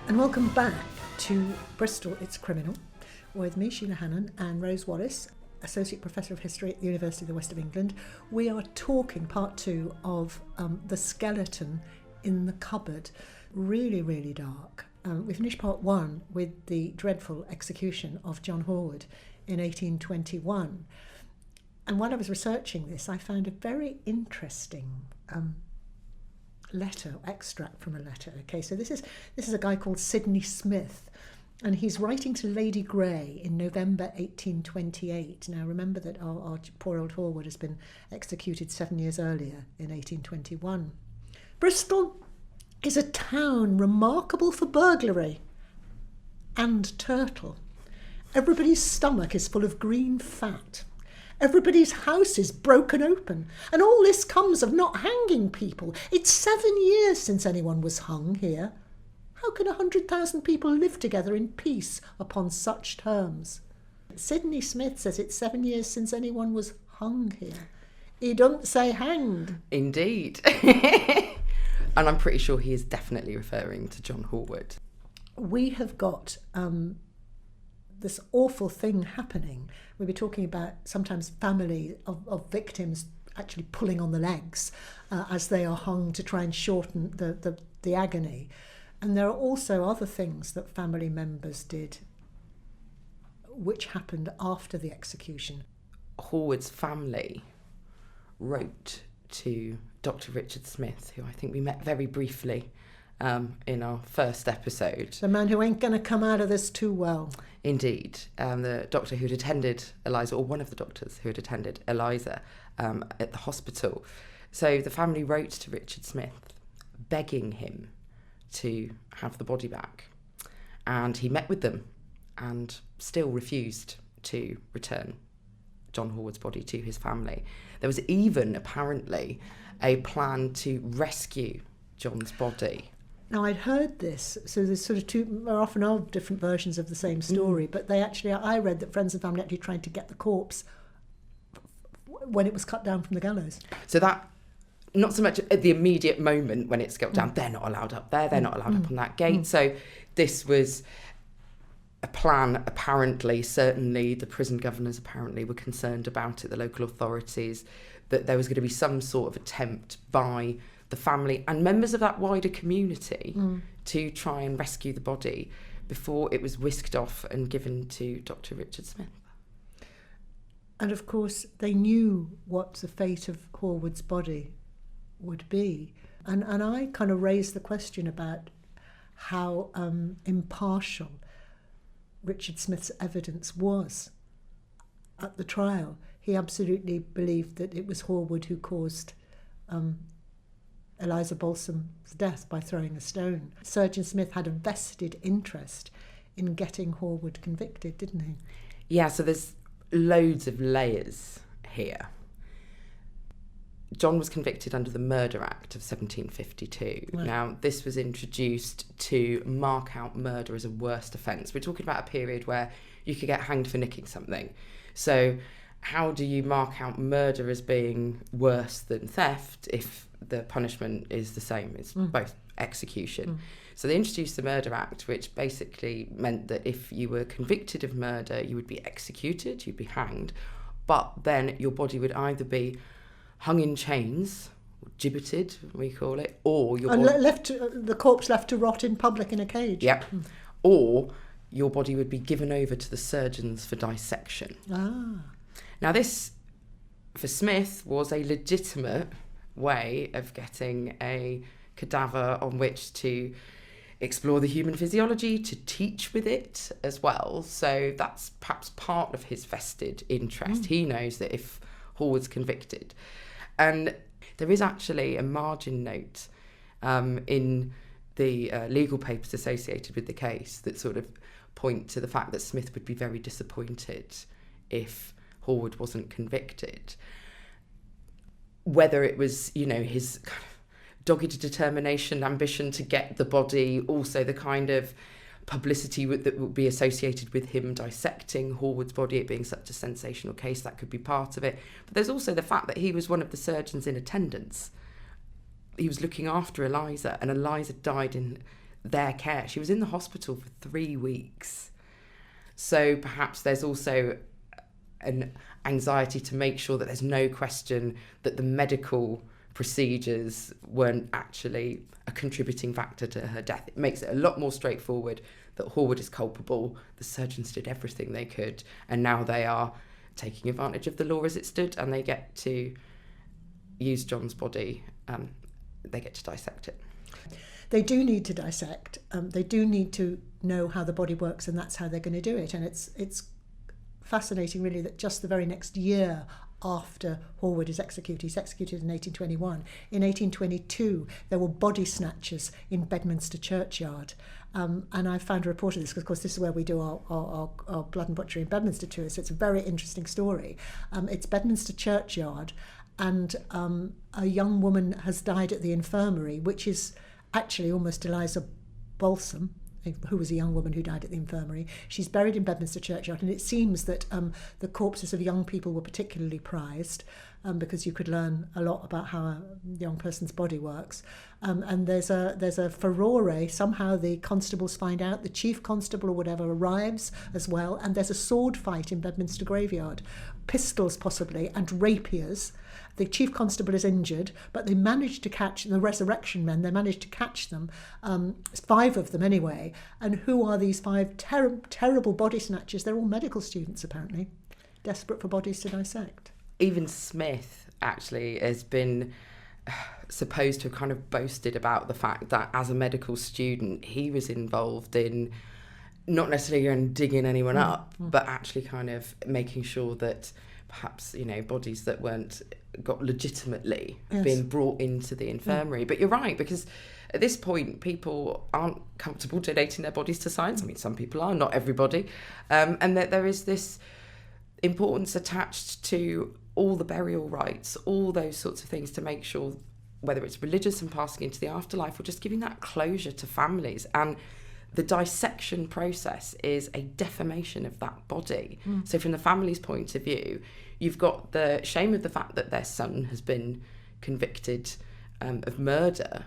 And welcome back to Bristol, It's Criminal, with me, Sheila Hannon, and Rose Wallis, Associate Professor of History at the University of the West of England. We are talking part 2 of The Skeleton in the Cupboard. Really, really dark. We finished part 1 with the dreadful execution of John Horwood in 1821. And while I was researching this, I found a very interesting extract from a letter. Okay, so this is a guy called Sidney Smith, and he's writing to Lady Grey in November 1828. Now remember that our poor old Horwood has been executed 7 years earlier in 1821. Bristol is a town remarkable for burglary and turtle. Everybody's stomach is full of green fat. Everybody's house is broken open, and all this comes of not hanging people. It's 7 years since anyone was hung here. How can 100,000 people live together in peace upon such terms? Sidney Smith says it's 7 years since anyone was hung here. He don't say hanged. Indeed. And I'm pretty sure he is definitely referring to John Horwood. We have got this awful thing happening. We'll be talking about sometimes family of victims actually pulling on the legs as they are hung to try and shorten the agony. And there are also other things that family members did which happened after the execution. Horwood's family wrote to Dr Richard Smith, who I think we met very briefly in our first episode. The man who ain't going to come out of this too well. Indeed. The doctor who'd attended Eliza, or one of the doctors who had attended Eliza at the hospital. So the family wrote to Richard Smith begging him to have the body back. And he met with them and still refused to return John Horwood's body to his family. There was even apparently a plan to rescue John's body. Now, I'd heard this, so there's sort of there often are different versions of the same story, but I read that friends and family actually tried to get the corpse when it was cut down from the gallows. So that, not so much at the immediate moment when it's cut down, they're not allowed up there, they're not allowed up on that gate. So this was a plan, apparently, certainly the prison governors apparently were concerned about it, the local authorities, that there was going to be some sort of attempt by the family and members of that wider community to try and rescue the body before it was whisked off and given to Dr Richard Smith. And of course, they knew what the fate of Horwood's body would be. And I kind of raised the question about how impartial Richard Smith's evidence was at the trial. He absolutely believed that it was Horwood who caused Eliza Balsum's death by throwing a stone. Surgeon Smith had a vested interest in getting Horwood convicted, didn't he? Yeah, so there's loads of layers here. John was convicted under the Murder Act of 1752. Right. Now, this was introduced to mark out murder as a worst offence. We're talking about a period where you could get hanged for nicking something. So how do you mark out murder as being worse than theft if the punishment is the same? It's both execution. So they introduced the Murder Act, which basically meant that if you were convicted of murder, you would be executed, you'd be hanged, but then your body would either be hung in chains, or gibbeted, we call it, or your body... the corpse left to rot in public in a cage. Yep. Or your body would be given over to the surgeons for dissection. Now this, for Smith, was a legitimate way of getting a cadaver on which to explore the human physiology, to teach with it as well. So that's perhaps part of his vested interest. He knows that if Horwood's convicted. And there is actually a margin note in the legal papers associated with the case that sort of point to the fact that Smith would be very disappointed if Horwood wasn't convicted. Whether it was, his kind of dogged determination, ambition to get the body, also the kind of publicity that would be associated with him dissecting Horwood's body, it being such a sensational case, that could be part of it. But there's also the fact that he was one of the surgeons in attendance. He was looking after Eliza, and Eliza died in their care. She was in the hospital for 3 weeks. So perhaps there's also an anxiety to make sure that there's no question that the medical procedures weren't actually a contributing factor to her death. It makes it a lot more straightforward that Horwood is culpable. The surgeons did everything they could, and now they are taking advantage of the law as it stood, and they get to use John's body. They get to dissect it. They do need to dissect. They do need to know how the body works, and that's how they're going to do it. And it's fascinating, really, that just the very next year after Horwood is executed, he's executed in 1821. In 1822, there were body snatchers in Bedminster churchyard. And I found a report of this because, of course, this is where we do our blood and butchery in Bedminster tours. So it's a very interesting story. It's Bedminster churchyard, and a young woman has died at the infirmary, which is actually almost Eliza Balsum, who was a young woman who died at the infirmary. She's buried in Bedminster churchyard, and it seems that the corpses of young people were particularly prized because you could learn a lot about how a young person's body works. And there's a furore. Somehow the constables find out, the chief constable or whatever arrives as well, and there's a sword fight in Bedminster graveyard, pistols possibly, and rapiers. The chief constable is injured, but they managed to catch the resurrection men. They managed to catch them, 5 of them anyway. And who are these 5 terrible body snatchers? They're all medical students, apparently, desperate for bodies to dissect. Even Smith actually has been supposed to have kind of boasted about the fact that as a medical student, he was involved in not necessarily digging anyone up, but actually kind of making sure that perhaps, bodies that weren't got legitimately being brought into the infirmary. But you're right, because at this point, people aren't comfortable donating their bodies to science. I mean, some people are, not everybody. And that there is this importance attached to all the burial rites, all those sorts of things, to make sure, whether it's religious and passing into the afterlife or just giving that closure to families. And the dissection process is a defamation of that body. So from the family's point of view, you've got the shame of the fact that their son has been convicted of murder,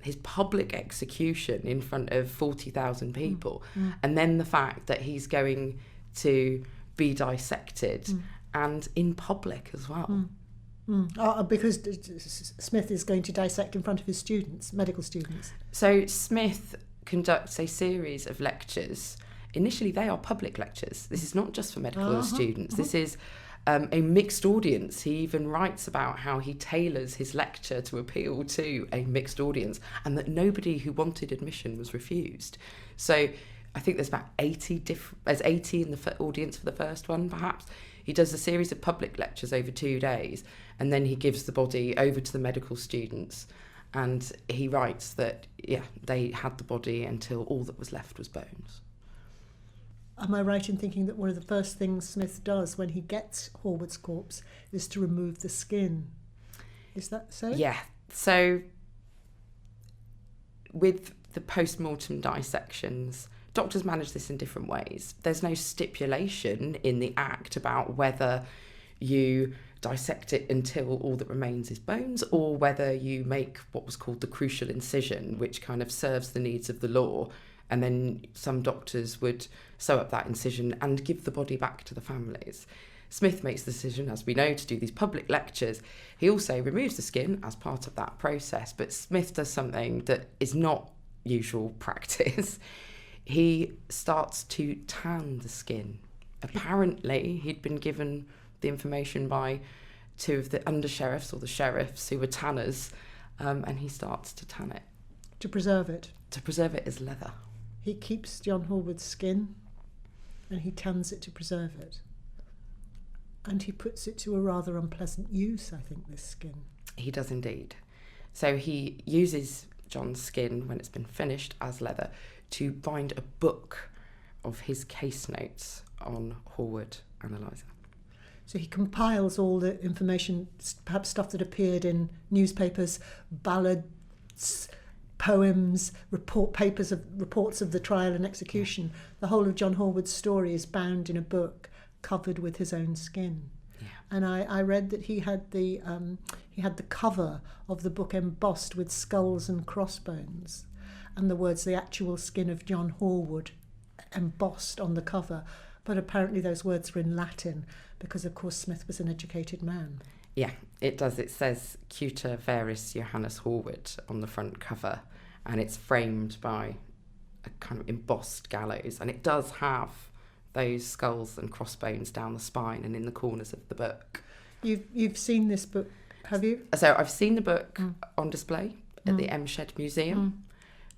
his public execution in front of 40,000 people, and then the fact that he's going to be dissected and in public as well. Because Smith is going to dissect in front of his students, medical students. So Smith conducts a series of lectures. Initially, they are public lectures. This is not just for medical students. This is a mixed audience. He even writes about how he tailors his lecture to appeal to a mixed audience, and that nobody who wanted admission was refused. So I think there's about 80 in the audience for the first one, perhaps. He does a series of public lectures over 2 days, and then he gives the body over to the medical students. And he writes that, they had the body until all that was left was bones. Am I right in thinking that one of the first things Smith does when he gets Horwood's corpse is to remove the skin? Is that so? Yeah. So with the post-mortem dissections, doctors manage this in different ways. There's no stipulation in the Act about whether you dissect it until all that remains is bones, or whether you make what was called the crucial incision, which kind of serves the needs of the law, and then some doctors would sew up that incision and give the body back to the families. Smith makes the decision, as we know, to do these public lectures. He also removes the skin as part of that process, but Smith does something that is not usual practice. He starts to tan the skin. Apparently, he'd been given the information by 2 of the undersheriffs or the sheriffs who were tanners, and he starts to tan it. To preserve it? To preserve it as leather. He keeps John Horwood's skin and he tans it to preserve it. And he puts it to a rather unpleasant use, I think, this skin. He does indeed. So he uses John's skin, when it's been finished, as leather to bind a book of his case notes on Horwood and Eliza. So he compiles all the information, perhaps stuff that appeared in newspapers, ballads, poems, reports of the trial and execution. The whole of John Horwood's story is bound in a book covered with his own skin. Yeah. And I read that he had the cover of the book embossed with skulls and crossbones. and the words "the actual skin of John Horwood" embossed on the cover. But apparently those words were in Latin because, of course, Smith was an educated man. Yeah, it does. It says "Cuta Veris Johannes Horwood" on the front cover, and it's framed by a kind of embossed gallows, and it does have those skulls and crossbones down the spine and in the corners of the book. You've seen this book, have you? So I've seen the book on display at the Shed Museum.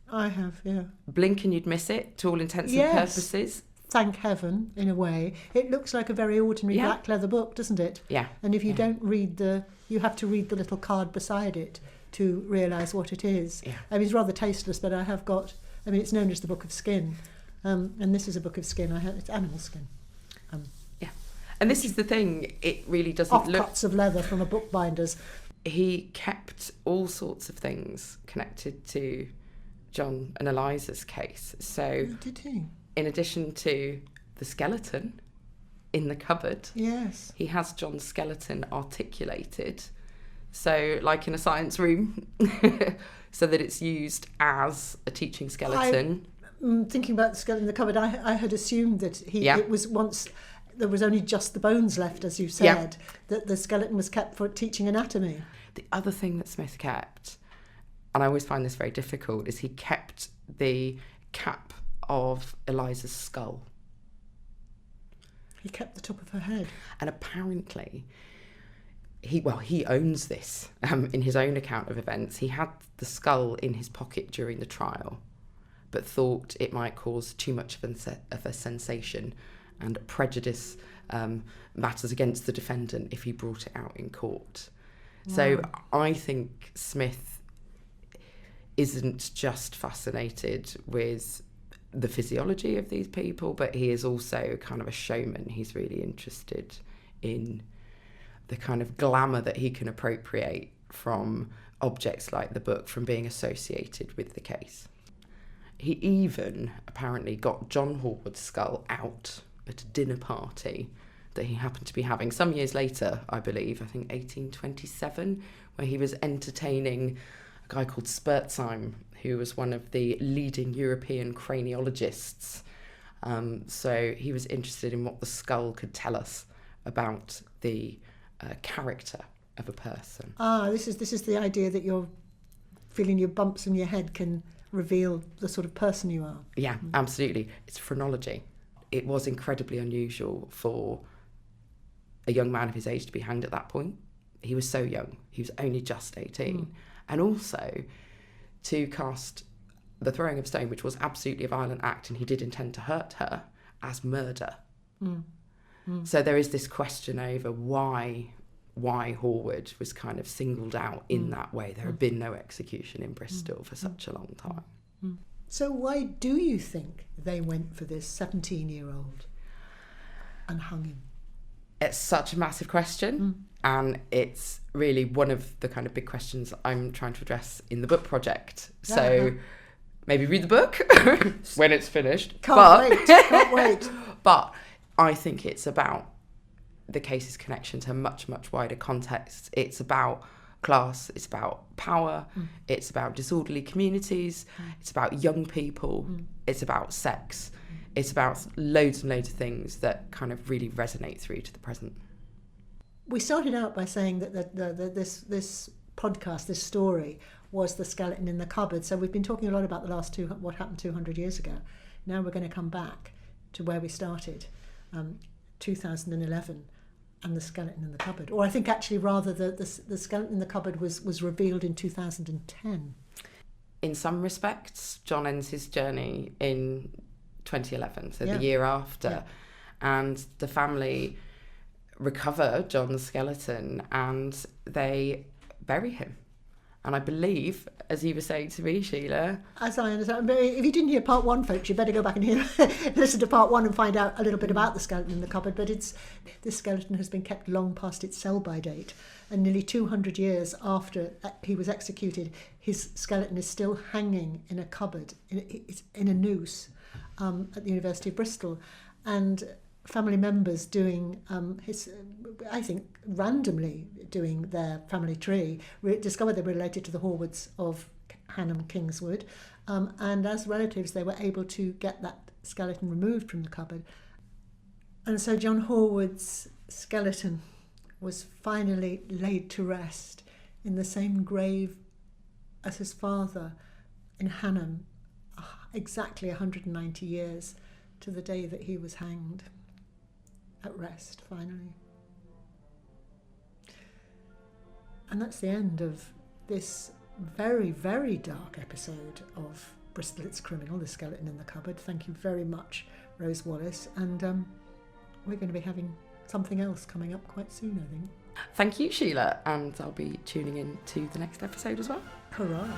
I have, yeah. Blink and you'd miss it, to all intents and purposes. Thank heaven, in a way. It looks like a very ordinary black leather book, doesn't it? Yeah. And if you don't read you have to read the little card beside it to realise what it is. Yeah. I mean, it's rather tasteless, but it's known as the Book of Skin. And this is a book of skin. It's animal skin. And this is the thing, it really doesn't look... Offcuts of leather from a bookbinder's. He kept all sorts of things connected to John and Eliza's case. So, did he? In addition to the skeleton in the cupboard, yes, he has John's skeleton articulated. So, like in a science room, so that it's used as a teaching skeleton. Thinking about the skeleton in the cupboard, I had assumed that it was once... There was only just the bones left, as you said, that the skeleton was kept for teaching anatomy. The other thing that Smith kept, and I always find this very difficult, is he kept the cap of Eliza's skull. He kept the top of her head. And apparently, he owns this in his own account of events. He had the skull in his pocket during the trial, but thought it might cause too much of a sensation and prejudice matters against the defendant if he brought it out in court. Wow. So I think Smith isn't just fascinated with the physiology of these people, but he is also kind of a showman. He's really interested in the kind of glamour that he can appropriate from objects like the book from being associated with the case. He even apparently got John Horwood's skull out at a dinner party that he happened to be having some years later, I believe, I think 1827, where he was entertaining a guy called Spurzheim, who was one of the leading European craniologists. So he was interested in what the skull could tell us about the character of a person. This is the idea that you're feeling your bumps in your head can reveal the sort of person you are. Yeah, absolutely. It's phrenology. It was incredibly unusual for a young man of his age to be hanged at that point. He was so young. He was only just 18. And also to cast the throwing of a stone, which was absolutely a violent act, and he did intend to hurt her, as murder. So there is this question over why Horwood was kind of singled out in that way. There had been no execution in Bristol for such a long time. So why do you think they went for this 17-year-old and hung him? It's such a massive question, and it's really one of the kind of big questions I'm trying to address in the book project. So maybe read the book when it's finished. Can't wait. But I think it's about the case's connection to a much, much wider context. It's about class, it's about power, it's about disorderly communities, it's about young people, it's about sex, it's about loads and loads of things that kind of really resonate through to the present. We started out by saying that this podcast, this story, was the skeleton in the cupboard. So we've been talking a lot about what happened 200 years ago. Now we're going to come back to where we started, 2011. And the skeleton in the cupboard, or I think actually rather the skeleton in the cupboard was revealed in 2010. In some respects, John ends his journey in 2011, so the year after, and the family recover John's skeleton and they bury him. And I believe, as you were saying to me, Sheila... As I understand, if you didn't hear part one, folks, you better go back and listen to part one and find out a little bit about the skeleton in the cupboard. But this skeleton has been kept long past its sell-by date. And nearly 200 years after he was executed, his skeleton is still hanging in a cupboard, in a noose, at the University of Bristol. And family members doing I think randomly doing their family tree, discovered they were related to the Horwoods of Hannon Kingswood, and as relatives they were able to get that skeleton removed from the cupboard. And so John Horwood's skeleton was finally laid to rest in the same grave as his father in Hannon, exactly 190 years to the day that he was hanged, at rest finally. And that's the end of this very, very dark episode of Bristol It's Criminal, The Skeleton in the Cupboard. Thank you very much, Rose Wallis. And we're going to be having something else coming up quite soon, I think. Thank you, Sheila. And I'll be tuning in to the next episode as well. Hurrah.